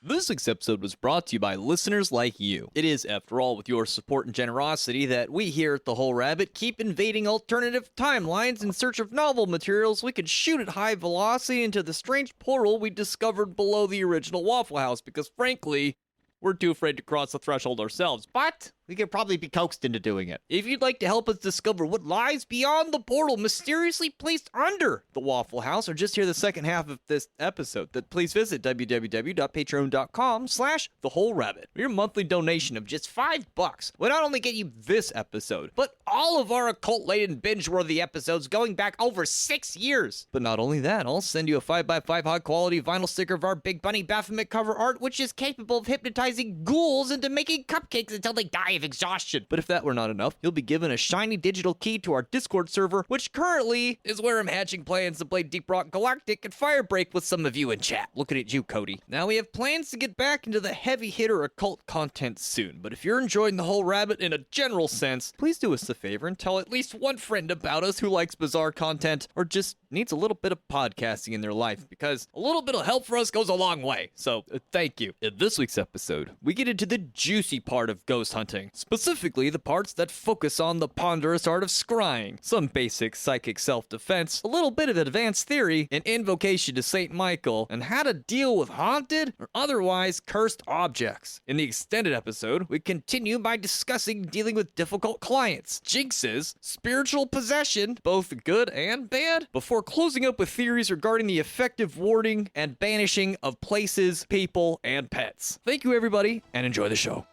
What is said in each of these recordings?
This week's episode was brought to you by listeners like you. It is, after all, with your support and generosity that we here at The Whole Rabbit keep invading alternative timelines in search of novel materials we could shoot at high velocity into the strange portal we discovered below the original Waffle House because, frankly, we're too afraid to cross the threshold ourselves, but we could probably be coaxed into doing it. If you'd like to help us discover what lies beyond the portal mysteriously placed under the Waffle House, or just hear the second half of this episode, then please visit www.patreon.com/thewholerabbit. Your monthly donation of just $5 will not only get you this episode, but all of our occult-laden binge-worthy episodes going back over 6 years. But not only that, I'll send you a 5x5 high-quality vinyl sticker of our Big Bunny Baphomet cover art, which is capable of hypnotizing ghouls into making cupcakes until they die of exhaustion. But if that were not enough, you'll be given a shiny digital key to our Discord server, which currently is where I'm hatching plans to play Deep Rock Galactic and Firebreak with some of you in chat. Looking at you, Cody. Now, we have plans to get back into the heavy hitter occult content soon, but if you're enjoying The Whole Rabbit in a general sense, please do us a favor and tell at least one friend about us who likes bizarre content or just needs a little bit of podcasting in their life, because a little bit of help for us goes a long way. So, thank you. In this week's episode, we get into the juicy part of ghost hunting, specifically the parts that focus on the ponderous art of scrying, some basic psychic self-defense, a little bit of advanced theory, an invocation to St. Michael, and how to deal with haunted or otherwise cursed objects. In the extended episode, we continue by discussing dealing with difficult clients, jinxes, spiritual possession, both good and bad, before closing up with theories regarding the effective warding and banishing of places, people, and pets. Thank you, everybody, and enjoy the show.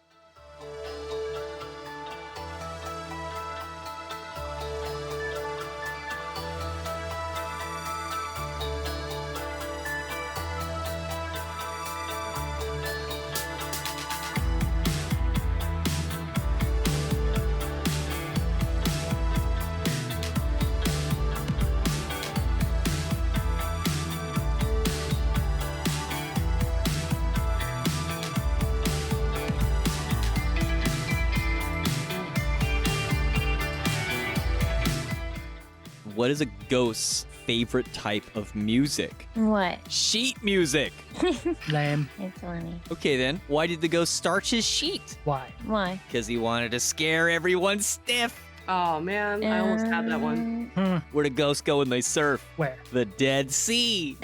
What is a ghost's favorite type of music? What? Sheet music. Lame. It's funny. Okay then, why did the ghost starch his sheet? Why? Why? Because he wanted to scare everyone stiff. Oh man, I almost had that one. Where do ghosts go when they surf? Where? The Dead Sea.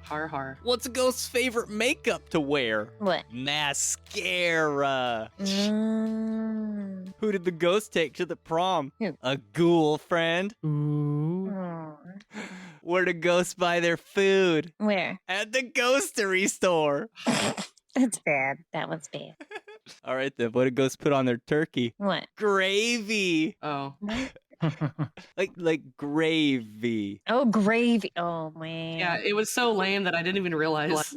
Har har. What's a ghost's favorite makeup to wear? What? Mascara. Mm. Who did the ghost take to the prom? Who? A ghoul friend. Ooh. Oh. Where do ghosts buy their food? Where? At the ghostery store. That's bad. That one's bad. All right then, what do ghosts put on their turkey? What? Gravy. Oh. Like gravy. Oh, gravy. Oh, man. Yeah, it was so lame that I didn't even realize.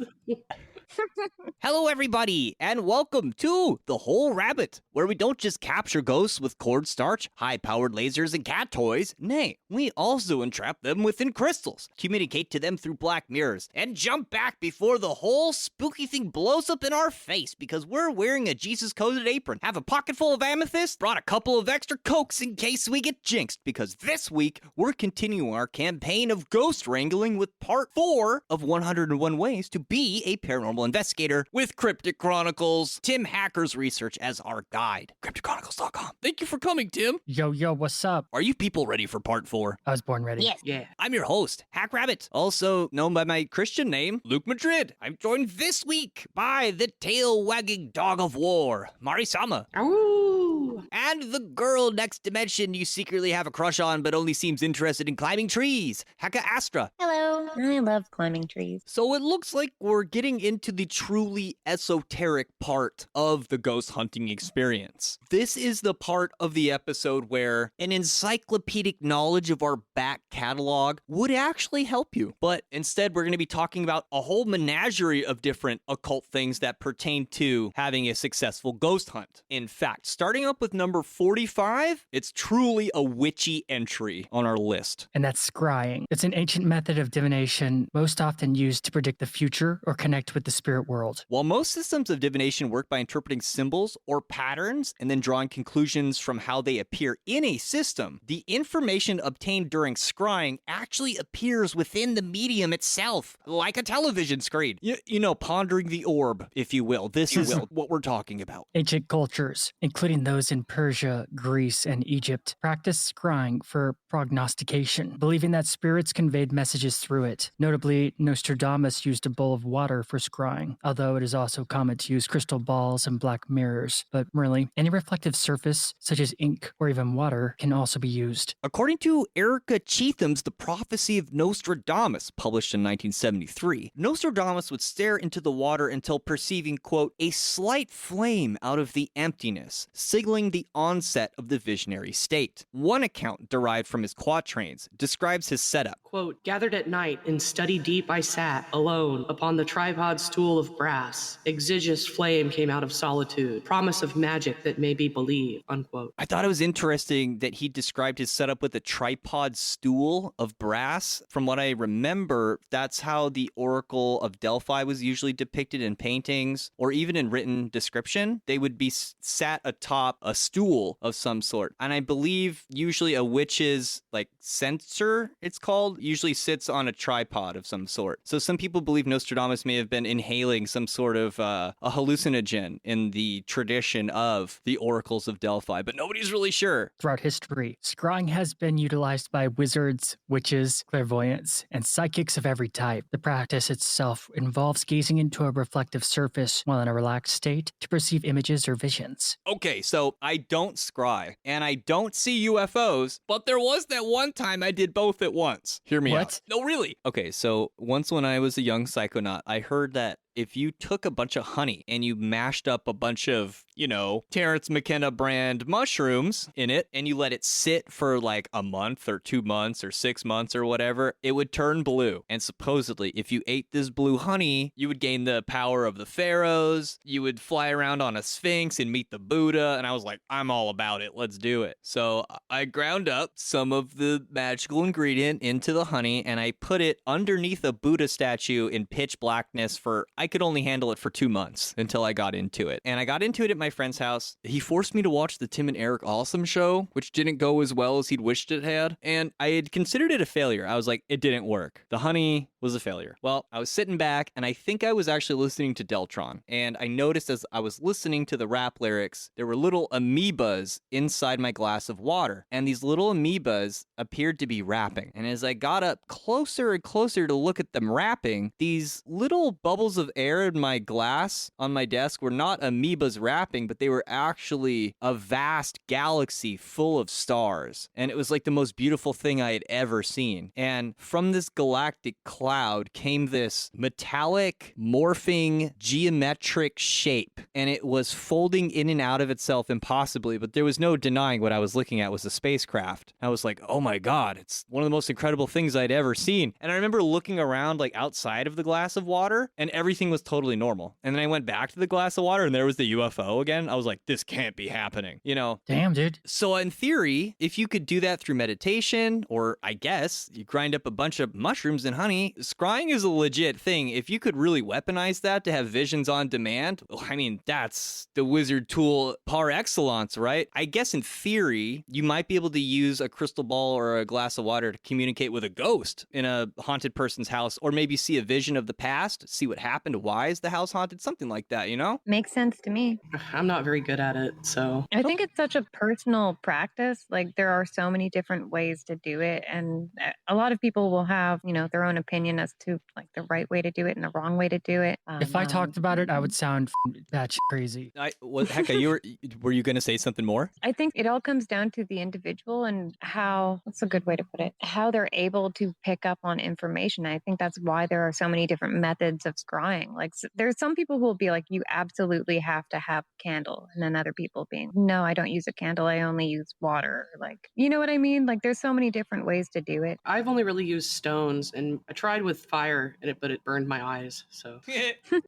Hello everybody, and welcome to The Whole Rabbit, where we don't just capture ghosts with cornstarch, high-powered lasers, and cat toys. Nay, we also entrap them within crystals, communicate to them through black mirrors, and jump back before the whole spooky thing blows up in our face because we're wearing a Jesus-coded apron, have a pocket full of amethyst, brought a couple of extra cokes in case we get jinxed, because this week we're continuing our campaign of ghost wrangling with part 4 of 101 Ways to Be a Paranormal Investigator with Cryptic Chronicles, Tim Hacker's research as our guide. CrypticChronicles.com. Thank you for coming, Tim. Yo, what's up? Are you people ready for part 4? I was born ready. Yes. Yeah. I'm your host, Hack Rabbit, also known by my Christian name, Luke Madrid. I'm joined this week by the tail-wagging dog of war, Marisama. Ooh. And the girl next dimension you secretly have a crush on but only seems interested in climbing trees, Haka Astra. Hello. I love climbing trees. So it looks like we're getting into the truly esoteric part of the ghost hunting experience. This is the part of the episode where an encyclopedic knowledge of our back catalog would actually help you. But instead, we're going to be talking about a whole menagerie of different occult things that pertain to having a successful ghost hunt. In fact, starting up with with number 45, it's truly a witchy entry on our list. And that's scrying. It's an ancient method of divination most often used to predict the future or connect with the spirit world. While most systems of divination work by interpreting symbols or patterns and then drawing conclusions from how they appear in a system, the information obtained during scrying actually appears within the medium itself, like a television screen. You know, pondering the orb, if you will. This is what we're talking about. Ancient cultures, including those in Persia, Greece, and Egypt, practiced scrying for prognostication, believing that spirits conveyed messages through it. Notably, Nostradamus used a bowl of water for scrying, although it is also common to use crystal balls and black mirrors. But really, any reflective surface, such as ink or even water, can also be used. According to Erica Chetham's The Prophecy of Nostradamus, published in 1973, Nostradamus would stare into the water until perceiving, quote, a slight flame out of the emptiness, signaling the onset of the visionary state. One account derived from his quatrains describes his setup. Quote, gathered at night in study deep I sat, alone, upon the tripod stool of brass. Exiguous flame came out of solitude, promise of magic that may be believed, unquote. I thought it was interesting that he described his setup with a tripod stool of brass. From what I remember, that's how the Oracle of Delphi was usually depicted in paintings or even in written description. They would be sat atop a stool of some sort. And I believe usually a witch's like censer, it's called, usually sits on a tripod of some sort. So some people believe Nostradamus may have been inhaling some sort of a hallucinogen in the tradition of the oracles of Delphi, but nobody's really sure. Throughout history, scrying has been utilized by wizards, witches, clairvoyants, and psychics of every type. The practice itself involves gazing into a reflective surface while in a relaxed state to perceive images or visions. Okay, so I don't scry, and I don't see UFOs, but there was that one time I did both at once. Hear me What? out. No, really. Okay, so once when I was a young psychonaut, I heard that if you took a bunch of honey and you mashed up a bunch of, you know, Terrence McKenna brand mushrooms in it, and you let it sit for like a month or 2 months or 6 months or whatever, it would turn blue. And supposedly, if you ate this blue honey, you would gain the power of the pharaohs, you would fly around on a sphinx and meet the Buddha, and I was like, I'm all about it, let's do it. So I ground up some of the magical ingredient into the honey, and I put it underneath a Buddha statue in pitch blackness for, I could only handle it for 2 months until I got into it. And I got into it at my friend's house. He forced me to watch the Tim and Eric Awesome show, which didn't go as well as he'd wished it had. And I had considered it a failure. I was like, it didn't work. The honey was a failure. Well, I was sitting back and I think I was actually listening to Deltron. And I noticed as I was listening to the rap lyrics, there were little amoebas inside my glass of water. And these little amoebas appeared to be rapping. And as I got up closer and closer to look at them rapping, these little bubbles of air in my glass on my desk were not amoebas rapping, but they were actually a vast galaxy full of stars. And it was like the most beautiful thing I had ever seen. And from this galactic cloud came this metallic, morphing, geometric shape. And it was folding in and out of itself impossibly, but there was no denying what I was looking at was a spacecraft. I was like, oh my God, it's one of the most incredible things I'd ever seen. And I remember looking around like outside of the glass of water and everything was totally normal. And then I went back to the glass of water and there was the UFO again. I was like, this can't be happening, you know? Damn, dude. So in theory, if you could do that through meditation, or I guess you grind up a bunch of mushrooms and honey, scrying is a legit thing. If you could really weaponize that to have visions on demand, I mean, that's the wizard tool par excellence, right? I guess in theory, you might be able to use a crystal ball or a glass of water to communicate with a ghost in a haunted person's house, or maybe see a vision of the past, see what happened, why is the house haunted, something like that, you know? Makes sense to me. I'm not very good at it, so. I think it's such a personal practice. Like there are so many different ways to do it. And a lot of people will have, you know, their own opinion as to like the right way to do it and the wrong way to do it. If I talked about it, I would sound batshit crazy. Hecka, were you going to say something more? I think it all comes down to the individual and how, what's a good way to put it, how they're able to pick up on information. I think that's why there are so many different methods of scrying. Like there's some people who will be like, you absolutely have to have a candle. And then other people being, no, I don't use a candle. I only use water. Like, you know what I mean? Like there's so many different ways to do it. I've only really used stones, and I tried with fire, but it burned my eyes, so.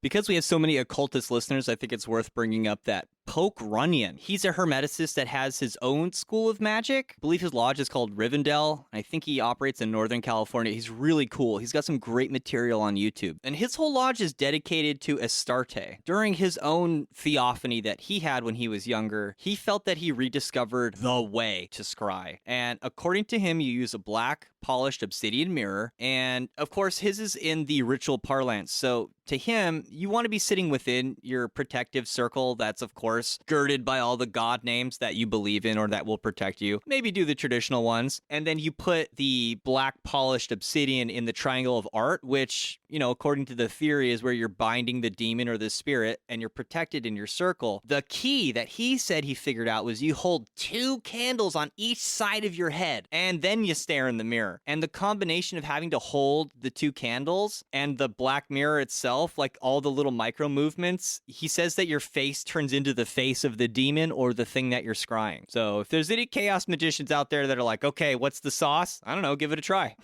Because we have so many occultist listeners, I think it's worth bringing up that Poke Runyon. He's a hermeticist that has his own school of magic. I believe his lodge is called Rivendell. I think he operates in Northern California. He's really cool. He's got some great material on YouTube. And his whole lodge is dedicated to Astarte. During his own theophany that he had when he was younger, he felt that he rediscovered the way to scry. And according to him, you use a black polished obsidian mirror. And of course, his is in the ritual parlance. So to him, you want to be sitting within your protective circle that's, of course, girded by all the god names that you believe in or that will protect you. Maybe do the traditional ones. And then you put the black polished obsidian in the triangle of art, which, you know, according to the theory, is where you're binding the demon or the spirit and you're protected in your circle. The key that he said he figured out was you hold 2 candles on each side of your head and then you stare in the mirror. And the combination of having to hold the 2 candles and the black mirror itself, like all the little micro movements, he says that your face turns into the face of the demon or the thing that you're scrying. So if there's any chaos magicians out there that are like, okay, what's the sauce? I don't know, give it a try.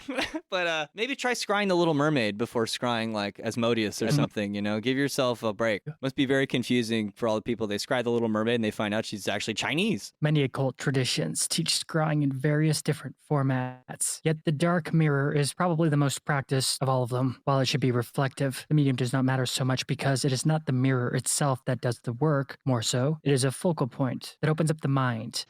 But maybe try scrying the Little Mermaid before scrying like Asmodeus or something, you know? Give yourself a break. Must be very confusing for all the people. They scry the Little Mermaid and they find out she's actually Chinese. Many occult traditions teach scrying in various different formats, yet the dark mirror is probably the most practiced of all of them. While it should be reflective, the medium does not matter so much because it is not the mirror itself that does the work. More so, it is a focal point that opens up the mind.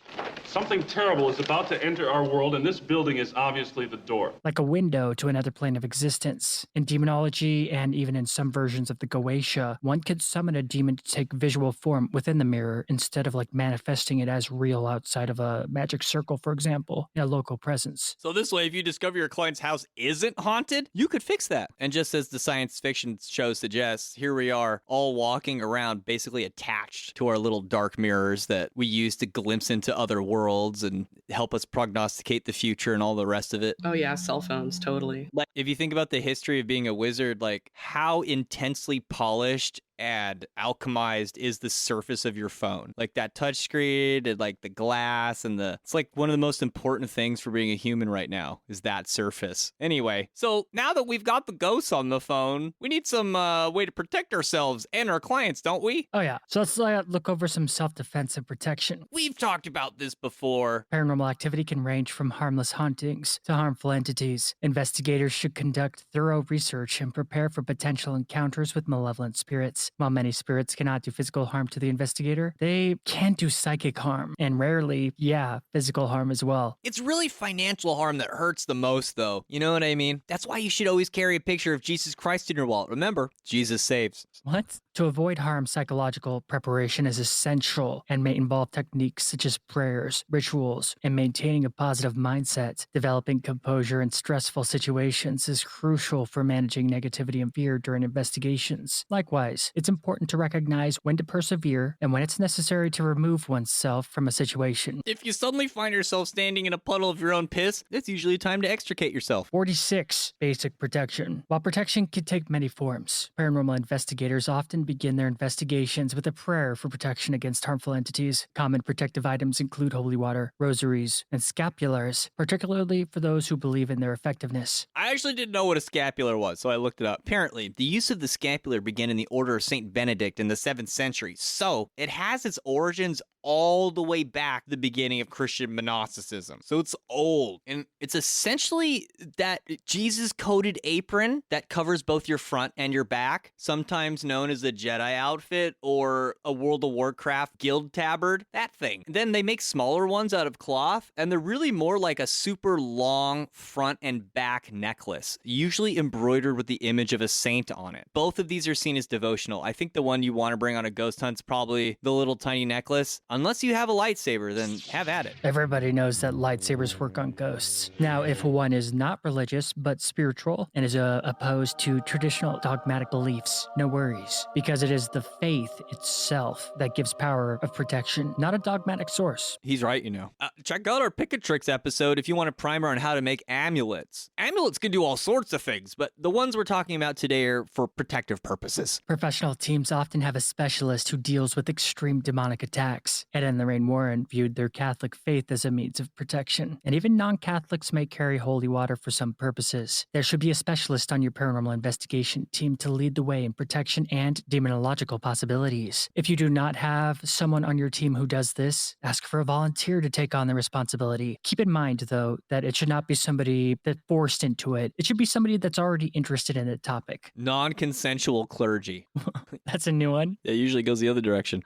Something terrible is about to enter our world, and this building is obviously the door. Like a window to another plane of existence. In demonology, and even in some versions of the Goetia, one could summon a demon to take visual form within the mirror instead of like manifesting it as real outside of a magic circle, for example, in a local presence. So this way, if you discover your client's house isn't haunted, you could fix that. And just as the science fiction show suggests, here we are all walking around basically attached to our little dark mirrors that we use to glimpse into other worlds and help us prognosticate the future and all the rest of it. Oh yeah, cell phones, totally. Like, if you think about the history of being a wizard, like how intensely polished and alchemized is the surface of your phone. Like that touchscreen and like the glass and it's like one of the most important things for being a human right now is that surface. Anyway, so now that we've got the ghosts on the phone, we need some way to protect ourselves and our clients, don't we? Oh yeah, so let's look over some self-defense and protection. We've talked about this before. Paranormal activity can range from harmless hauntings to harmful entities. Investigators should conduct thorough research and prepare for potential encounters with malevolent spirits. While many spirits cannot do physical harm to the investigator, they can do psychic harm, and rarely, physical harm as well. It's really financial harm that hurts the most, though. You know what I mean? That's why you should always carry a picture of Jesus Christ in your wallet. Remember, Jesus saves. What? To avoid harm, psychological preparation is essential and may involve techniques such as prayers, rituals, and maintaining a positive mindset. Developing composure in stressful situations is crucial for managing negativity and fear during investigations. Likewise, it's important to recognize when to persevere and when it's necessary to remove oneself from a situation. If you suddenly find yourself standing in a puddle of your own piss, it's usually time to extricate yourself. 46. Basic protection. While protection can take many forms, paranormal investigators often begin their investigations with a prayer for protection against harmful entities. Common protective items include holy water, rosaries, and scapulars, particularly for those who believe in their effectiveness. I actually didn't know what a scapular was, so I looked it up. Apparently, the use of the scapular began in the order of Saint Benedict in the 7th century, so it has its origins all the way back to the beginning of Christian monasticism. So it's old. And it's essentially that Jesus-coated apron that covers both your front and your back, sometimes known as a Jedi outfit or a World of Warcraft guild tabard, that thing. And then they make smaller ones out of cloth, and they're really more like a super long front and back necklace, usually embroidered with the image of a saint on it. Both of these are seen as devotional. I think the one you want to bring on a ghost hunt's probably the little tiny necklace. Unless you have a lightsaber, then have at it. Everybody knows that lightsabers work on ghosts. Now, if one is not religious but spiritual and is opposed to traditional dogmatic beliefs, no worries, because it is the faith itself that gives power of protection, not a dogmatic source. He's right, you know. Check out our Pick a Tricks episode if you want a primer on how to make amulets. Amulets can do all sorts of things, but the ones we're talking about today are for protective purposes. Professional teams often have a specialist who deals with extreme demonic attacks. Ed and Lorraine Warren viewed their Catholic faith as a means of protection, and even non-Catholics may carry holy water for some purposes. There should be a specialist on your paranormal investigation team to lead the way in protection and demonological possibilities. If you do not have someone on your team who does this, ask for a volunteer to take on the responsibility. Keep in mind, though, that it should not be somebody that's forced into it. It should be somebody that's already interested in the topic. Non-consensual clergy. That's a new one. It usually goes the other direction.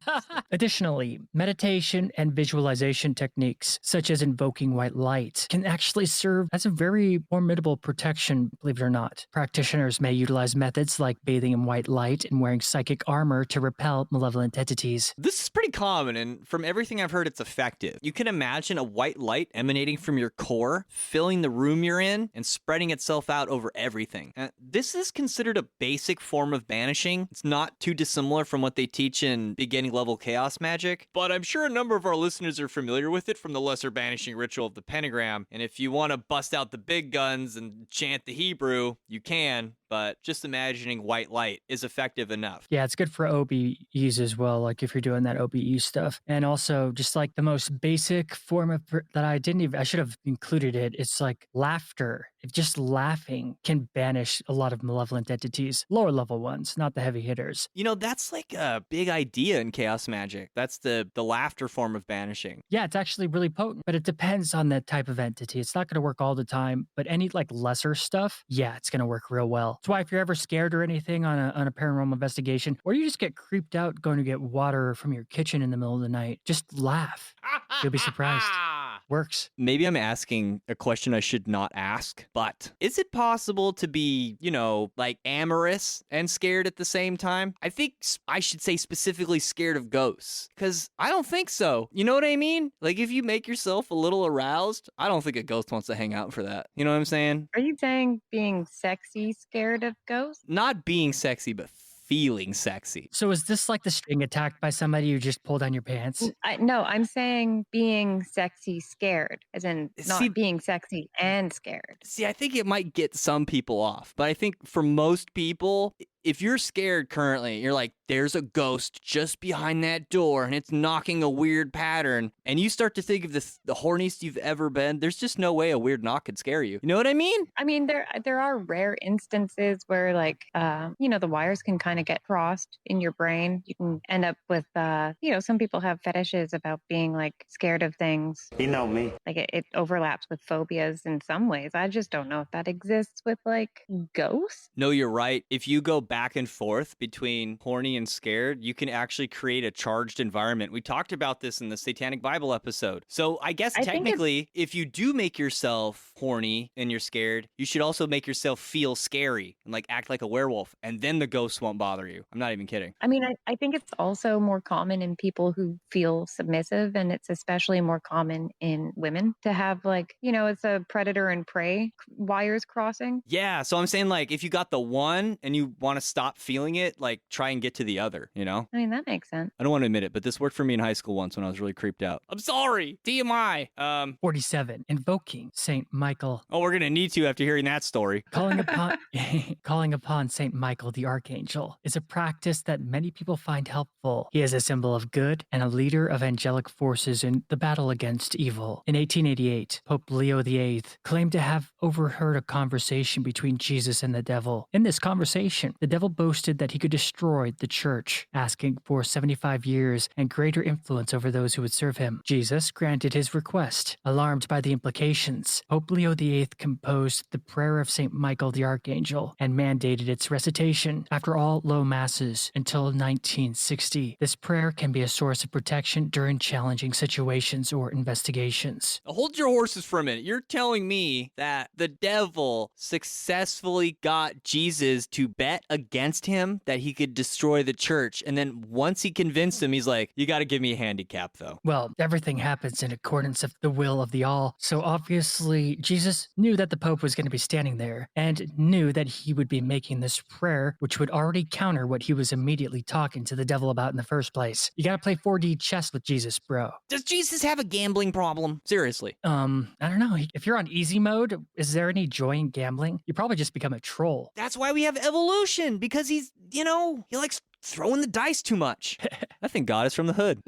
Additionally, meditation and visualization techniques, such as invoking white light, can actually serve as a very formidable protection, believe it or not. Practitioners may utilize methods like bathing in white light and wearing psychic armor to repel malevolent entities. This is pretty common, and from everything I've heard, it's effective. You can imagine a white light emanating from your core, filling the room you're in, and spreading itself out over everything. This is considered a basic form of banishing. It's not too dissimilar from what they teach in beginning level chaos magic, but I'm sure a number of our listeners are familiar with it from the lesser banishing ritual of the pentagram, and if you want to bust out the big guns and chant the Hebrew, you can, but just imagining white light is effective enough. Yeah, it's good for OBEs as well, like if you're doing that OBE stuff. And also, just like the most basic form of that I should have included it. It's like laughter. If just laughing can banish a lot of malevolent entities, lower level ones, not the heavy hitters. You know, that's like a big idea in chaos magic. That's the laughter form of banishing. Yeah, it's actually really potent, but it depends on the type of entity. It's not going to work all the time, but any like lesser stuff, yeah, it's going to work real well. That's why if you're ever scared or anything on a paranormal investigation, or you just get creeped out going to get water from your kitchen in the middle of the night, just laugh. You'll be surprised. Works. Maybe I'm asking a question I should not ask, but is it possible to be, like amorous and scared at the same time? I think I should say specifically scared of ghosts, because I don't think so. You know what I mean? Like if you make yourself a little aroused, I don't think a ghost wants to hang out for that. You know what I'm saying? Are you saying being sexy scared of ghosts? Not being sexy, but feeling sexy. So is this like the string attacked by somebody who just pulled on your pants? No, I'm saying being sexy scared, as in not being sexy and scared. See, I think it might get some people off, but I think for most people, if you're scared currently, you're like, there's a ghost just behind that door and it's knocking a weird pattern, and you start to think of the horniest you've ever been, there's just no way a weird knock could scare you. You know what I mean? I mean, there are rare instances where like, the wires can kind of get crossed in your brain. You can end up with, some people have fetishes about being like scared of things. You know me. Like it overlaps with phobias in some ways. I just don't know if that exists with like ghosts. No, you're right. If you go back and forth between horny and scared, you can actually create a charged environment. We talked about this in the Satanic Bible episode. So I guess technically, if you do make yourself horny and you're scared, you should also make yourself feel scary and like act like a werewolf, and then the ghosts won't bother you. I'm not even kidding. I mean, I think it's also more common in people who feel submissive, and it's especially more common in women to have like, it's a predator and prey wires crossing. Yeah, so I'm saying like if you got the one and you want to stop feeling it, like try and get to the other, I mean, that makes sense. I don't want to admit it, but this worked for me in high school once when I was really creeped out. I'm sorry. TMI. 47. Invoking Saint Michael. Oh, we're going to need to after hearing that story. Calling upon Saint Michael the Archangel is a practice that many people find helpful. He is a symbol of good and a leader of angelic forces in the battle against evil. In 1888, Pope Leo VIII claimed to have overheard a conversation between Jesus and the devil. In this conversation, the devil boasted that he could destroy the church, asking for 75 years and greater influence over those who would serve him. Jesus granted his request. Alarmed by the implications, Pope Leo VIII composed the prayer of St. Michael the Archangel and mandated its recitation after all low masses until 1960. This prayer can be a source of protection during challenging situations or investigations. Hold your horses for a minute. You're telling me that the devil successfully got Jesus to bet against him that he could destroy the church, and then once he convinced him, he's like, you got to give me a handicap though. Well, everything happens in accordance of the will of the all, so obviously Jesus knew that the Pope was going to be standing there and knew that he would be making this prayer, which would already counter what he was immediately talking to the devil about in the first place. You got to play 4D chess with Jesus, bro. Does Jesus have a gambling problem? Seriously. I don't know. If you're on easy mode, is there any joy in gambling? You probably just become a troll. That's why we have evolution, because he's, he likes throwing the dice too much. I think God is from the hood.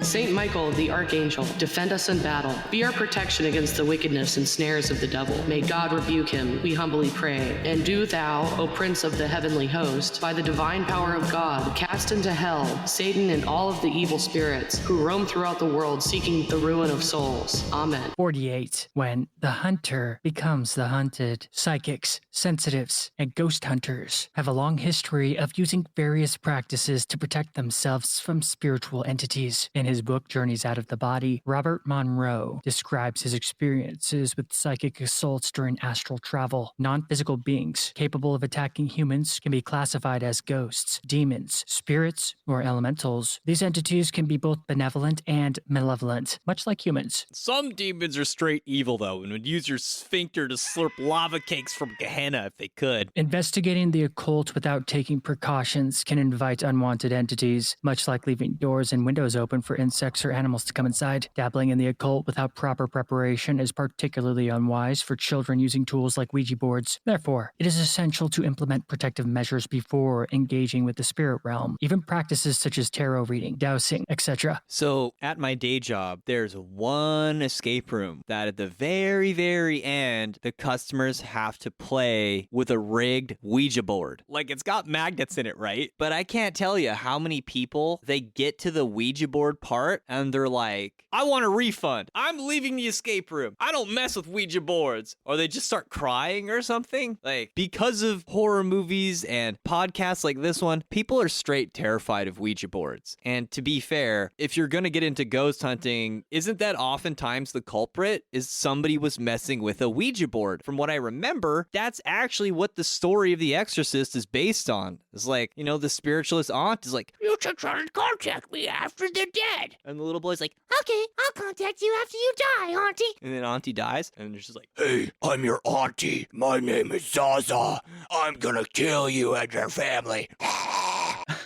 Saint Michael, the Archangel, defend us in battle. Be our protection against the wickedness and snares of the devil. May God rebuke him, we humbly pray. And do thou, O Prince of the heavenly host, by the divine power of God, cast into hell Satan and all of the evil spirits who roam throughout the world seeking the ruin of souls. Amen. 48. When the hunter becomes the hunted. Psychics, sensitives, and ghost hunters have a long history of using various practices to protect themselves from spiritual entities. In his book, Journeys Out of the Body, Robert Monroe describes his experiences with psychic assaults during astral travel. Non-physical beings capable of attacking humans can be classified as ghosts, demons, spirits, or elementals. These entities can be both benevolent and malevolent, much like humans. Some demons are straight evil, though, and would use your sphincter to slurp lava cakes from Gehenna if they could. Investigating the occult without taking precautions can invite unwanted entities, much like leaving doors and windows open for insects or animals to come inside. Dabbling in the occult without proper preparation is particularly unwise for children using tools like Ouija boards. Therefore, it is essential to implement protective measures before engaging with the spirit realm, even practices such as tarot reading, dowsing, etc. So, at my day job, there's one escape room that at the very, very end, the customers have to play with a rigged Ouija board. Like, it's got magnets in it, right? But I can't tell you how many people, they get to the Ouija board part and they're like, I want a refund. I'm leaving the escape room. I don't mess with Ouija boards. Or they just start crying or something. Like, because of horror movies and podcasts like this one, people are straight terrified of Ouija boards. And to be fair, if you're gonna get into ghost hunting, isn't that oftentimes the culprit? Is somebody was messing with a Ouija board? From what I remember, that's actually what the story of The Exorcist is based on. It's like, you know, the spiritualist aunt is like, you should try to contact me after they're dead. And the little boy's like, okay, I'll contact you after you die, auntie. And then auntie dies, and it's just like, hey, I'm your auntie. My name is Zaza. I'm gonna kill you and your family.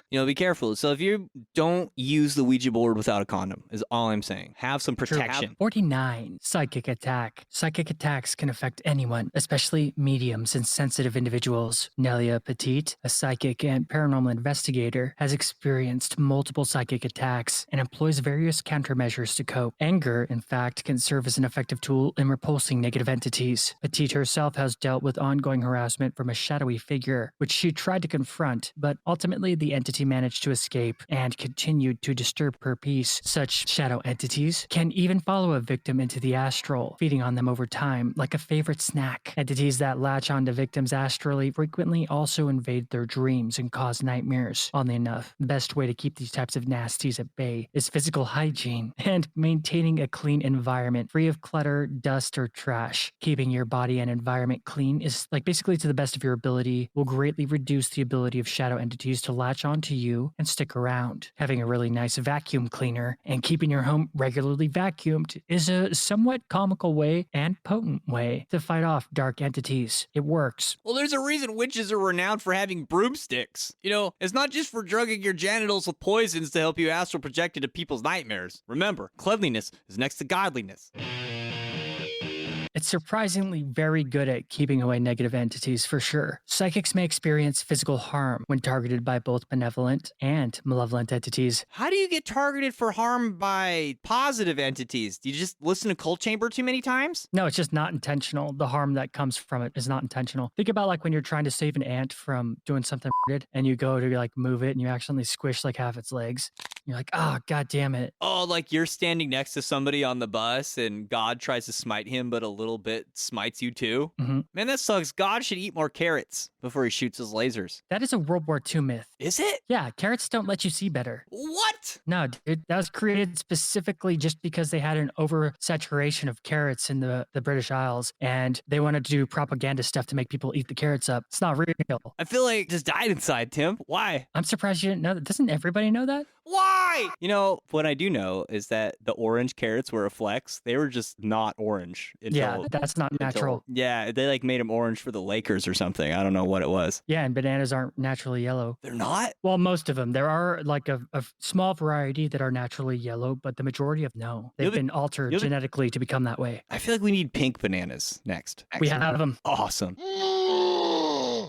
You know, be careful. So if you don't use the Ouija board without a condom, is all I'm saying. Have some protection. 49. Psychic attack. Psychic attacks can affect anyone, especially mediums and sensitive individuals. Nelia Petit, a psychic and paranormal investigator, has experienced multiple psychic attacks and employs various countermeasures to cope. Anger, in fact, can serve as an effective tool in repulsing negative entities. Petit herself has dealt with ongoing harassment from a shadowy figure, which she tried to confront, but ultimately the entity managed to escape and continued to disturb her peace. Such shadow entities can even follow a victim into the astral, feeding on them over time like a favorite snack. Entities that latch onto victims astrally frequently also invade their dreams and cause nightmares. Oddly enough, the best way to keep these types of nasties at bay is physical hygiene and maintaining a clean environment free of clutter, dust, or trash. Keeping your body and environment clean is, like, basically to the best of your ability, will greatly reduce the ability of shadow entities to latch onto you and stick around. Having a really nice vacuum cleaner and keeping your home regularly vacuumed is a somewhat comical way and potent way to fight off dark entities. It works. Well, there's a reason witches are renowned for having broomsticks. You know, it's not just for drugging your genitals with poisons to help you astral project into people's nightmares. Remember, cleanliness is next to godliness. It's surprisingly very good at keeping away negative entities for sure. Psychics may experience physical harm when targeted by both benevolent and malevolent entities. How do you get targeted for harm by positive entities? Do you just listen to Cold Chamber too many times? No, it's just not intentional. The harm that comes from it is not intentional. Think about like when you're trying to save an ant from doing something and you go to like move it and you accidentally squish like half its legs. You're like, oh, God damn it. Oh, like you're standing next to somebody on the bus and God tries to smite him, but a little bit smites you too. Mm-hmm. Man, that sucks. God should eat more carrots before he shoots his lasers. That is a World War II myth. Is it? Yeah, carrots don't let you see better. What? No, dude, that was created specifically just because they had an oversaturation of carrots in the British Isles, and they wanted to do propaganda stuff to make people eat the carrots up. It's not real. I feel like it just died inside, Tim. Why? I'm surprised you didn't know that. Doesn't everybody know that? Why? You know, what I do know is that the orange carrots were a flex. They were just not orange. Yeah, that's not natural. Yeah, they like made them orange for the Lakers or something. I don't know what it was. Yeah, and bananas aren't naturally yellow. They're not? Well, most of them. There are like a small variety that are naturally yellow, but the majority of no. They've been altered genetically to become that way. I feel like we need pink bananas next. We have them. Awesome.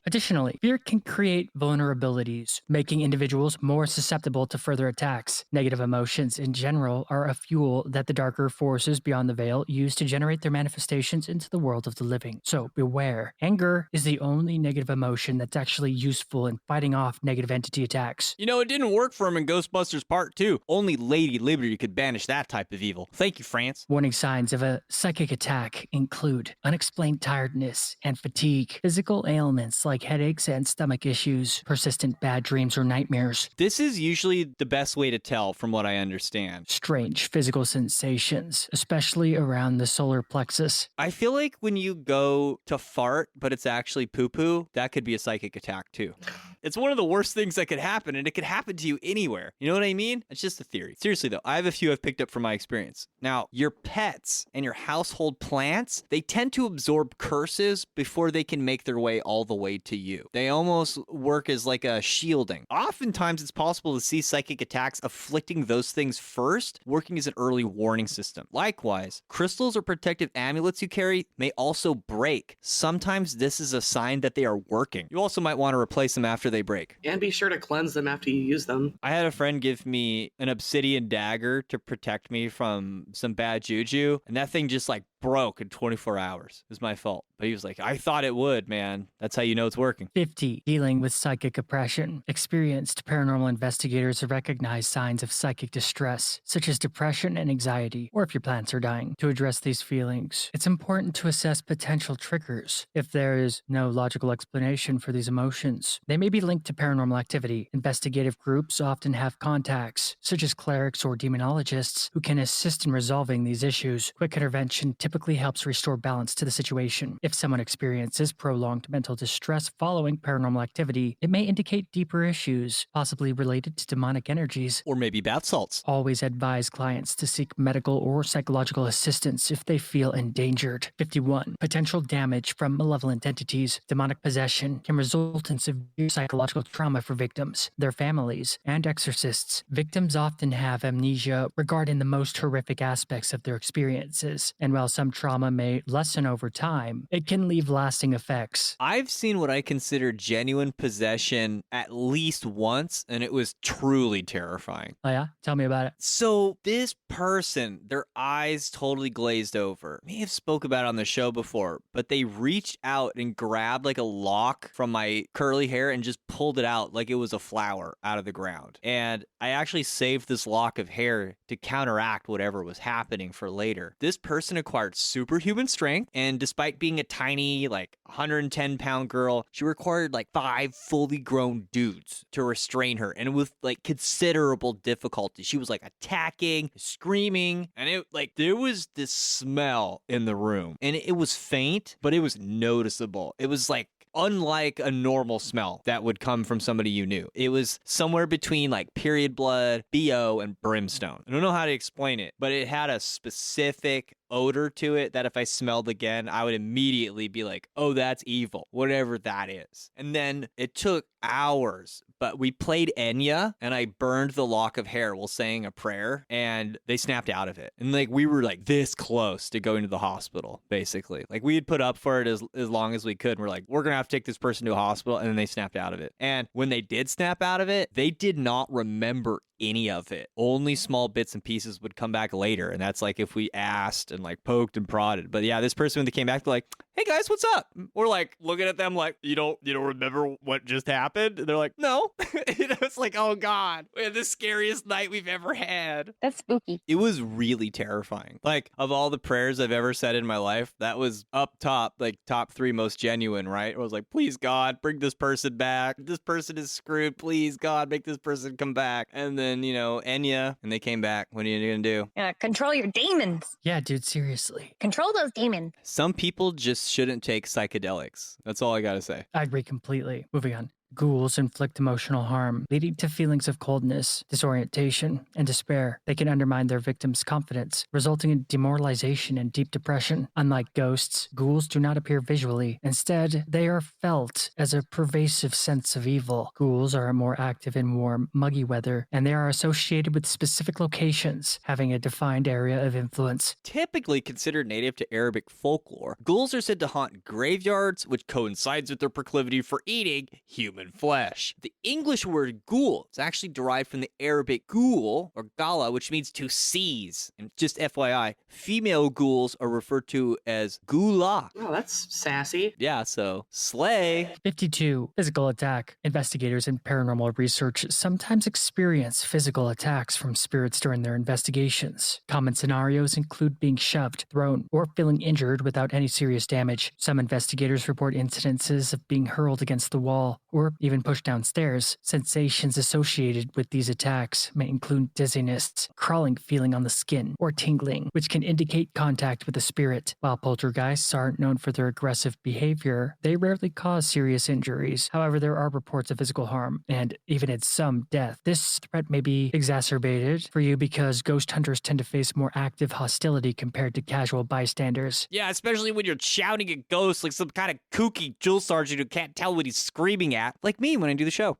Additionally, fear can create vulnerabilities, making individuals more susceptible to further attacks. Negative emotions in general are a fuel that the darker forces beyond the veil use to generate their manifestations into the world of the living. So beware. Anger is the only negative emotion that's actually useful in fighting off negative entity attacks. You know, it didn't work for him in Ghostbusters Part 2. Only Lady Liberty could banish that type of evil. Thank you, France. Warning signs of a psychic attack include unexplained tiredness and fatigue, physical ailments like headaches and stomach issues, persistent bad dreams or nightmares, This is usually the best way to tell from what I understand. strange physical sensations, especially around the solar plexus. I feel like when you go to fart, but it's actually poo-poo, that could be a psychic attack too. It's one of the worst things that could happen, and it could happen to you anywhere. You know what I mean? It's just a theory. Seriously though, I have a few I've picked up from my experience. Now, your pets and your household plants, they tend to absorb curses before they can make their way all the way to you. They almost work as like a shielding. Oftentimes, it's possible to see psychic attacks afflicting those things first, working as an early warning system. Likewise, crystals or protective amulets you carry may also break. Sometimes this is a sign that they are working. You also might want to replace them after they break. And be sure to cleanse them after you use them. I had a friend give me an obsidian dagger to protect me from some bad juju, and that thing just like broke in 24 hours. It was my fault. But he was like, I thought it would, man. That's how you know it's working. 50. Dealing with psychic oppression. Experienced paranormal investigators have recognized signs of psychic distress, such as depression and anxiety, or if your plants are dying. To address these feelings, it's important to assess potential triggers. If there is no logical explanation for these emotions, they may be linked to paranormal activity. Investigative groups often have contacts, such as clerics or demonologists, who can assist in resolving these issues. Quick intervention typically helps restore balance to the situation. If someone experiences prolonged mental distress following paranormal activity, it may indicate deeper issues, possibly related to demonic energies. Or maybe bath salts. Always advise clients to seek medical or psychological assistance if they feel endangered. 51. Potential damage from malevolent entities. Demonic possession can result in severe psychological trauma for victims, their families, and exorcists. Victims often have amnesia regarding the most horrific aspects of their experiences, and while some trauma may lessen over time, it can leave lasting effects. I've seen what I consider genuine possession at least once, and it was truly terrifying. Oh yeah? Tell me about it. So this person, their eyes totally glazed over. May have spoke about it on the show before, but they reached out and grabbed like a lock from my curly hair and just pulled it out like it was a flower out of the ground. And I actually saved this lock of hair to counteract whatever was happening for later. This person acquired superhuman strength, and despite being a tiny, like 110-pound girl, she required like 5 fully grown dudes to restrain her, and with like considerable difficulty. She was like attacking, screaming, and it like there was this smell in the room, and it was faint, but it was noticeable. It was like unlike a normal smell that would come from somebody you knew. It was somewhere between like period blood, BO, and brimstone. I don't know how to explain it, but it had a specific odor to it that if I smelled again, I would immediately be like, oh, that's evil, whatever that is. And then it took hours, but we played Enya, and I burned the lock of hair while saying a prayer, and they snapped out of it. And like we were like this close to going to the hospital, basically. Like we had put up for it as long as we could. And we're like, we're gonna have to take this person to a hospital, and then they snapped out of it. And when they did snap out of it, they did not remember any of it. Only small bits and pieces would come back later, and that's like if we asked and like poked and prodded. But yeah, this person, when they came back, they're like, hey guys, what's up? We're like looking at them like, you don't remember what just happened? And they're like, no. It's like, oh god, we had the scariest night we've ever had. That's spooky. It was really terrifying. Like, of all the prayers I've ever said in my life, that was up top, like top 3 most genuine, right? I was like, please God, bring this person back. This person is screwed. Please God, make this person come back. And then, Enya, and they came back. What are you gonna do? Control your demons. Yeah, dude, seriously. Control those demons. Some people just shouldn't take psychedelics. That's all I gotta say. I agree completely. Moving on. Ghouls inflict emotional harm, leading to feelings of coldness, disorientation, and despair. They can undermine their victims' confidence, resulting in demoralization and deep depression. Unlike ghosts, ghouls do not appear visually. Instead, they are felt as a pervasive sense of evil. Ghouls are more active in warm, muggy weather, and they are associated with specific locations, having a defined area of influence. Typically considered native to Arabic folklore, ghouls are said to haunt graveyards, which coincides with their proclivity for eating human flesh. The English word ghoul is actually derived from the Arabic ghoul, or gala, which means to seize. And just FYI, female ghouls are referred to as ghula. Oh, that's sassy. Yeah, so slay. 52. Physical attack. Investigators in paranormal research sometimes experience physical attacks from spirits during their investigations. Common scenarios include being shoved, thrown, or feeling injured without any serious damage. Some investigators report incidences of being hurled against the wall or even pushed downstairs. Sensations associated with these attacks may include dizziness, crawling feeling on the skin, or tingling, which can indicate contact with a spirit. While poltergeists aren't known for their aggressive behavior, they rarely cause serious injuries. However, there are reports of physical harm, and even in some death. This threat may be exacerbated for you because ghost hunters tend to face more active hostility compared to casual bystanders. Yeah, especially when you're shouting at ghosts like some kind of kooky drill sergeant who can't tell what he's screaming at, like me when I do the show.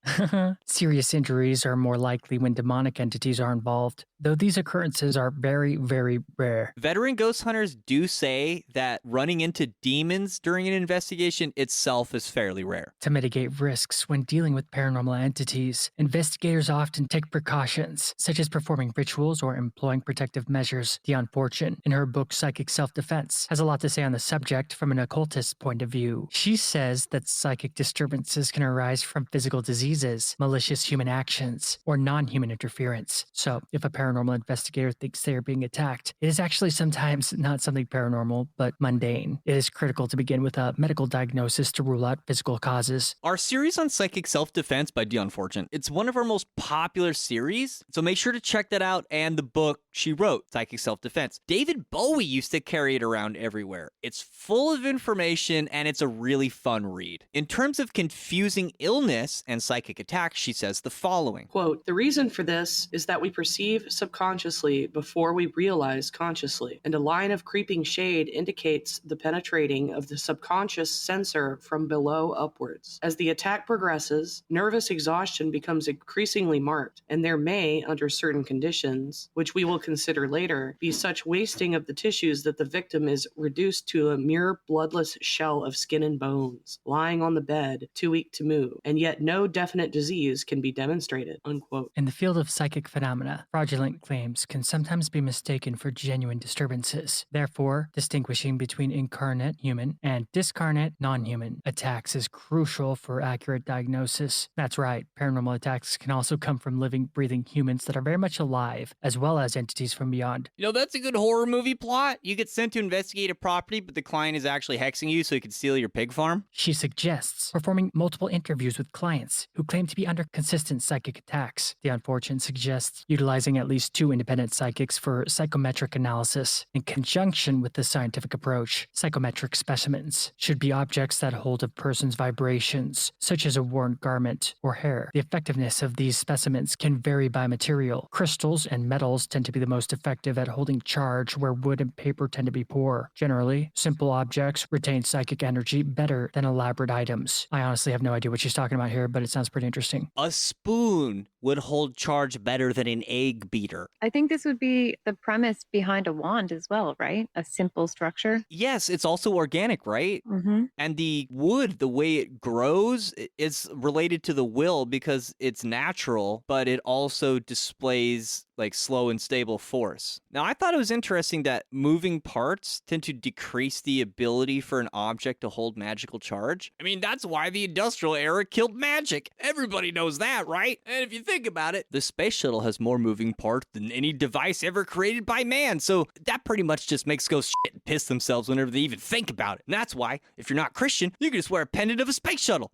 Serious injuries are more likely when demonic entities are involved, though these occurrences are very, very rare. Veteran ghost hunters do say that running into demons during an investigation itself is fairly rare. To mitigate risks when dealing with paranormal entities, investigators often take precautions, such as performing rituals or employing protective measures. Dion Fortune, in her book Psychic Self-Defense, has a lot to say on the subject from an occultist's point of view. She says that psychic disturbances can arise from physical diseases, malicious human actions, or non-human interference. So, if a paranormal investigator thinks they are being attacked, it is actually sometimes not something paranormal, but mundane. It is critical to begin with a medical diagnosis to rule out physical causes. Our series on psychic self-defense by Dion Fortune, it's one of our most popular series, so make sure to check that out and the book she wrote, Psychic Self-Defense. David Bowie used to carry it around everywhere. It's full of information and it's a really fun read. In terms of confusing illness and psychic attacks, she says the following. Quote, the reason for this is that we perceive subconsciously before we realize consciously, and a line of creeping shade indicates the penetrating of the subconscious sensor from below upwards. As the attack progresses, nervous exhaustion becomes increasingly marked, and there may, under certain conditions, which we will consider later, be such wasting of the tissues that the victim is reduced to a mere bloodless shell of skin and bones, lying on the bed, too weak to move, and yet no definite disease can be demonstrated, unquote. In the field of psychic phenomena, fraudulent claims can sometimes be mistaken for genuine disturbances. Therefore, distinguishing between incarnate human and discarnate non-human attacks is crucial for accurate diagnosis. That's right, paranormal attacks can also come from living, breathing humans that are very much alive, as well as entities from beyond. You know, that's a good horror movie plot. You get sent to investigate a property, but the client is actually hexing you so he can steal your pig farm. She suggests performing multiple interviews with clients who claim to be under consistent psychic attacks. Dion Fortune suggests utilizing at least 2 independent psychics for psychometric analysis in conjunction with the scientific approach. Psychometric specimens should be objects that hold a person's vibrations, such as a worn garment or hair. The effectiveness of these specimens can vary by material. Crystals and metals tend to be the most effective at holding charge, where wood and paper tend to be poor. Generally, simple objects retain psychic energy better than elaborate items. I honestly have no idea what she's talking about here, but it sounds pretty interesting. A spoon would hold charge better than an egg beater. I think this would be the premise behind a wand as well, right? A simple structure. Yes, it's also organic, right? Mm-hmm. And the wood, the way it grows, is related to the will because it's natural, but it also displays like slow and stable force. Now, I thought it was interesting that moving parts tend to decrease the ability for an object to hold magical charge. I mean, that's why the industrial era killed magic. Everybody knows that, right? And if you think about it, the space shuttle has more moving parts smarter than any device ever created by man. So that pretty much just makes ghosts shit and piss themselves whenever they even think about it. And that's why, if you're not Christian, you can just wear a pendant of a space shuttle.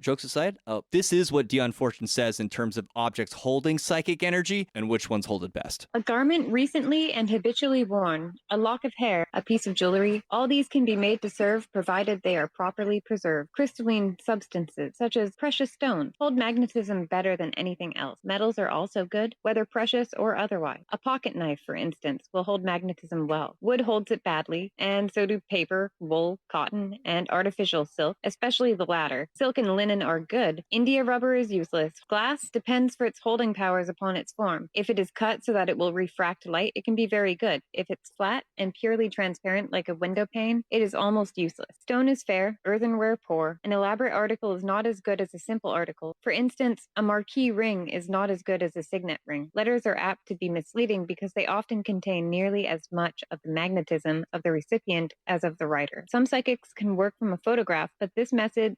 Jokes aside, this is what Dion Fortune says in terms of objects holding psychic energy and which ones hold it best. A garment recently and habitually worn, a lock of hair, a piece of jewelry, all these can be made to serve provided they are properly preserved. Crystalline substances, such as precious stone, hold magnetism better than anything else. Metals are also good, whether precious or otherwise. A pocket knife, for instance, will hold magnetism well. Wood holds it badly, and so do paper, wool, cotton, and artificial silk, especially the latter. Silk and linen are good. India rubber is useless. Glass depends for its holding powers upon its form. If it is cut so that it will refract light, it can be very good. If it's flat and purely transparent like a window pane, it is almost useless. Stone is fair, earthenware poor. An elaborate article is not as good as a simple article. For instance, a marquise ring is not as good as a signet ring. Letters are apt to be misleading because they often contain nearly as much of the magnetism of the recipient as of the writer. Some psychics can work from a photograph, but this method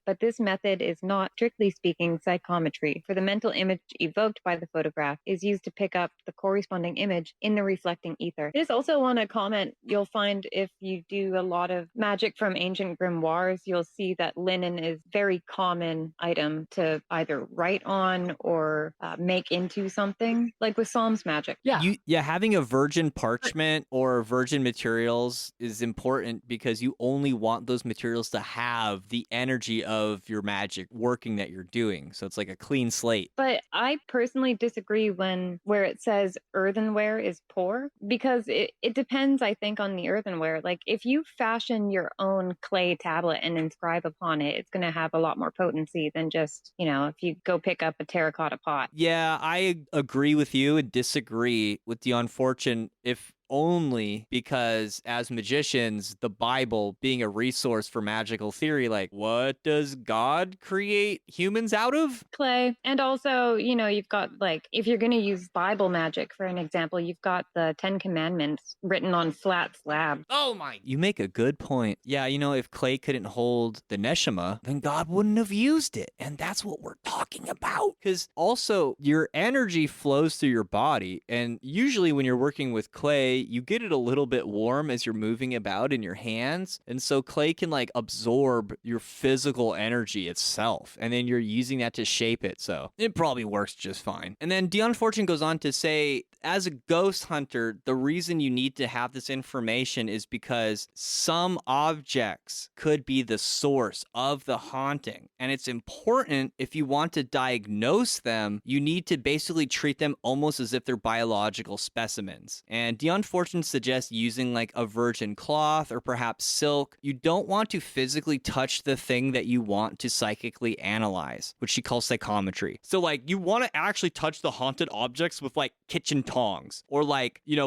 is not, strictly speaking, psychometry, for the mental image evoked by the photograph is used to pick up the corresponding image in the reflecting ether. I just also want to comment, you'll find if you do a lot of magic from ancient grimoires, you'll see that linen is very common item to either write on or make into something, like with Psalms magic. Yeah. Having a virgin parchment or virgin materials is important because you only want those materials to have the energy of your magic working that you're doing. So it's like a clean slate. But I personally disagree where it says earthenware is poor, because it depends, I think, on the earthenware. Like if you fashion your own clay tablet and inscribe upon it, it's going to have a lot more potency than just, if you go pick up a terracotta pot. Yeah, I agree with you and disagree with the unfortunate if only because as magicians, the Bible being a resource for magical theory, like what does God create humans out of? Clay. And also, you've got if you're going to use Bible magic, for an example, you've got the 10 Commandments written on flat slabs. Oh my. You make a good point. Yeah, if clay couldn't hold the neshama, then God wouldn't have used it. And that's what we're talking about. Because also your energy flows through your body. And usually when you're working with clay, you get it a little bit warm as you're moving about in your hands. And so clay can absorb your physical energy itself. And then you're using that to shape it. So it probably works just fine. And then Dion Fortune goes on to say, as a ghost hunter, the reason you need to have this information is because some objects could be the source of the haunting. And it's important if you want to diagnose them, you need to basically treat them almost as if they're biological specimens. And Dion Fortune suggests using a virgin cloth or perhaps silk. You don't want to physically touch the thing that you want to psychically analyze, which she calls psychometry. So you want to actually touch the haunted objects with kitchen tongs or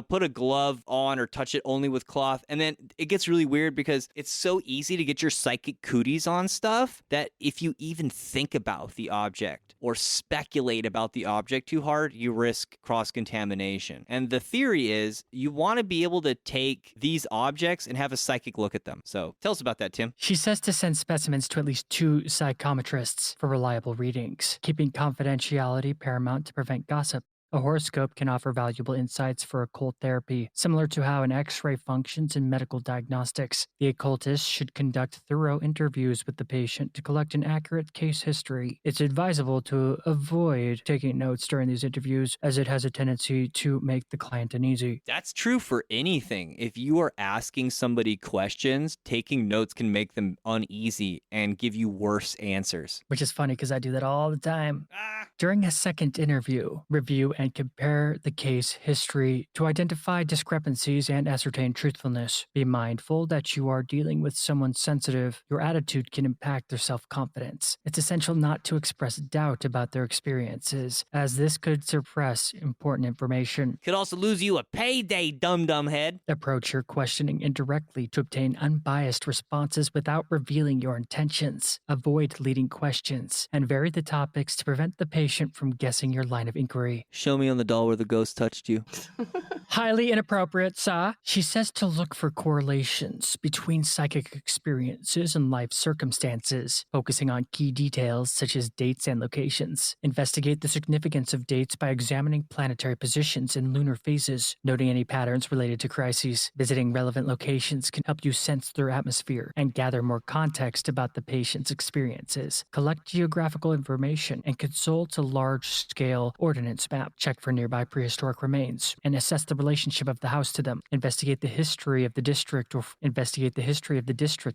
put a glove on or touch it only with cloth. And then it gets really weird because it's so easy to get your psychic cooties on stuff that if you even think about the object or speculate about the object too hard, you risk cross-contamination. And the theory is you want to be able to take these objects and have a psychic look at them. So tell us about that, Tim. She says to send specimens to at least 2 psychometrists for reliable readings, keeping confidentiality paramount to prevent gossip. A horoscope can offer valuable insights for occult therapy, similar to how an X-ray functions in medical diagnostics. The occultist should conduct thorough interviews with the patient to collect an accurate case history. It's advisable to avoid taking notes during these interviews, as it has a tendency to make the client uneasy. That's true for anything. If you are asking somebody questions, taking notes can make them uneasy and give you worse answers. Which is funny because I do that all the time. During a second interview, review and compare the case history to identify discrepancies and ascertain truthfulness. Be mindful that you are dealing with someone sensitive. Your attitude can impact their self-confidence. It's essential not to express doubt about their experiences, as this could suppress important information. Could also lose you a payday, dum-dum head. Approach your questioning indirectly to obtain unbiased responses without revealing your intentions. Avoid leading questions and vary the topics to prevent the patient from guessing your line of inquiry. Show me on the doll where the ghost touched you. Highly inappropriate, sir. She says to look for correlations between psychic experiences and life circumstances, focusing on key details such as dates and locations. Investigate the significance of dates by examining planetary positions and lunar phases, noting any patterns related to crises. Visiting relevant locations can help you sense their atmosphere and gather more context about the patient's experiences. Collect geographical information and consult a large-scale ordnance map. Check for nearby prehistoric remains and assess the relationship of the house to them. Investigate the history of the district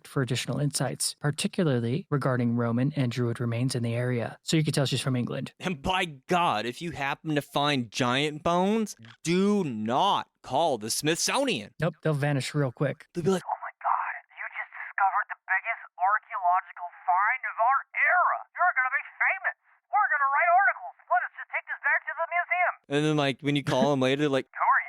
for additional insights, particularly regarding Roman and Druid remains in the area. So you can tell she's from England. And by God, if you happen to find giant bones, do not call the Smithsonian. Nope, they'll vanish real quick. They'll be like, Oh my God, you just discovered the biggest archaeological find of our era. You're going to be famous. We're going to write articles. Let us just take this back to the museum. and then like when you call them later, they're like, Who are you?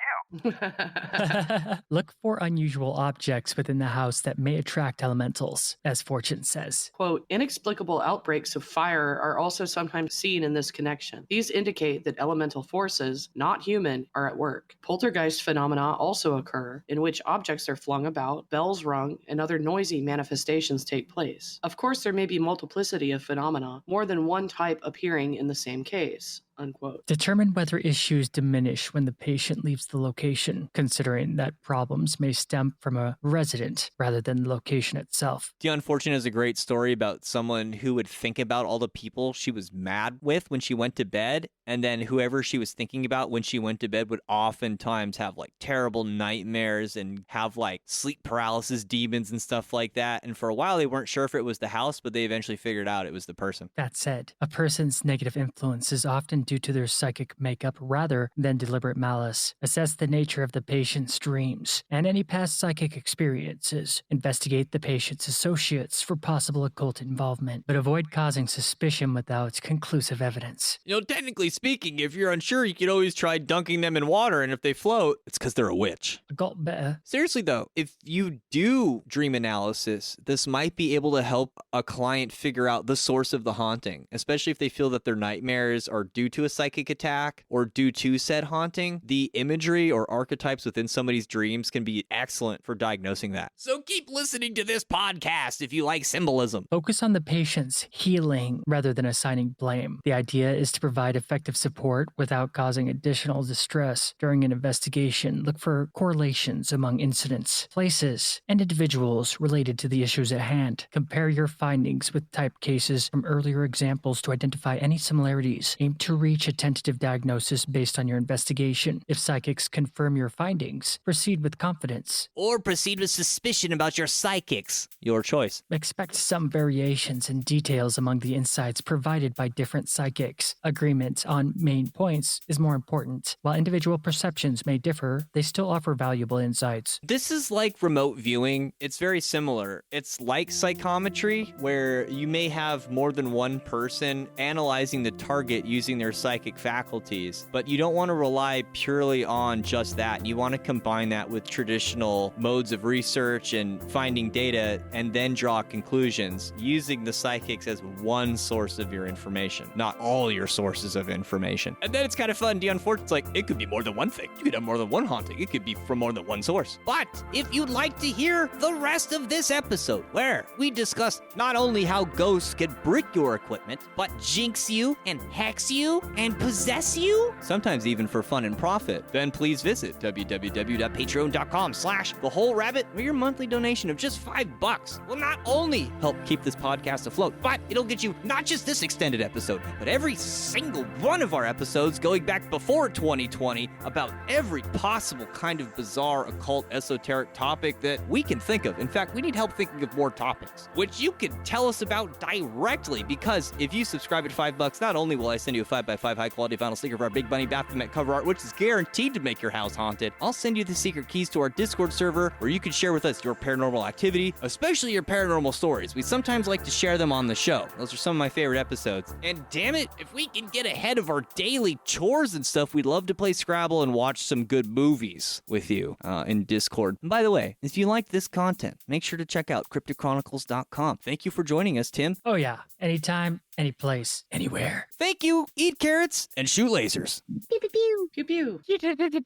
Look for unusual objects within the house that may attract elementals, as Fortune says. Quote, inexplicable outbreaks of fire are also sometimes seen in this connection. These indicate that elemental forces, not human, are at work. Poltergeist phenomena also occur, in which objects are flung about, bells rung, and other noisy manifestations take place. Of course, there may be multiplicity of phenomena, more than one type appearing in the same case. Unquote. Determine whether issues diminish when the patient leaves the location, considering that problems may stem from a resident rather than the location itself. The Unfortunate is a great story about someone who would think about all the people she was mad with when she went to bed, and then whoever she was thinking about when she went to bed would oftentimes have like terrible nightmares and have like sleep paralysis demons and stuff like that. And for a while, they weren't sure if it was the house, but they eventually figured out it was the person. That said, a person's negative influence is often due to their psychic makeup rather than deliberate malice. Assess the nature of the patient's dreams and any past psychic experiences. Investigate the patient's associates for possible occult involvement, but avoid causing suspicion without conclusive evidence. You know, technically speaking, if you're unsure, you could always try dunking them in water, and if they float, it's because they're a witch. Got better. Seriously though, if you do dream analysis, this might be able to help a client figure out the source of the haunting, especially if they feel that their nightmares are due to a psychic attack or due to said haunting. The imagery or archetypes within somebody's dreams can be excellent for diagnosing that. So keep listening to this podcast if you like symbolism. Focus on the patient's healing rather than assigning blame. The idea is to provide effective support without causing additional distress. During an investigation, look for correlations among incidents, places, and individuals related to the issues at hand. Compare your findings with type cases from earlier examples to identify any similarities. Aim to reach a tentative diagnosis based on your investigation. If psychics confirm your findings, proceed with confidence. Or proceed with suspicion about your psychics. Your choice. Expect some variations in details among the insights provided by different psychics. Agreement on main points is more important. While individual perceptions may differ, they still offer valuable insights. This is like remote viewing. It's very similar. It's like psychometry, where you may have more than one person analyzing the target using their psychic faculties, but you don't want to rely purely on just that. You want to combine that with traditional modes of research and finding data, and then draw conclusions using the psychics as one source of your information, not all your sources of information. And then it's kind of fun. The Unfortunate's like, it could be more than one thing. You could have more than one haunting. It could be from more than one source. But if you'd like to hear the rest of this episode, where we discuss not only how ghosts can brick your equipment, but jinx you and hex you and possess you, sometimes even for fun and profit, then please visit www.patreon.com/thewholerabbit, where your monthly donation of just $5 will not only help keep this podcast afloat, but it'll get you not just this extended episode, but every single one of our episodes going back before 2020 about every possible kind of bizarre, occult, esoteric topic that we can think of. In fact, we need help thinking of more topics, which you can tell us about directly, because if you subscribe at $5, not only will I send you a 5x5 high-quality vinyl sticker of our Big Bunny Baphomet cover art, which is guaranteed to make your house haunted, I'll send you the secret keys to our Discord server, where you can share with us your paranormal activity, especially your paranormal stories. We sometimes like to share them on the show. Those are some of my favorite episodes. And damn it, if we can get ahead of our daily chores and stuff, we'd love to play Scrabble and watch some good movies with you in Discord. And by the way, if you like this content, make sure to check out cryptochronicles.com. Thank you for joining us, Tim. Oh yeah, anytime, any place, anywhere. Thank you. Eat carrots and shoot lasers. Pew, pew, pew. Pew pew. Pew, pew, pew, pew.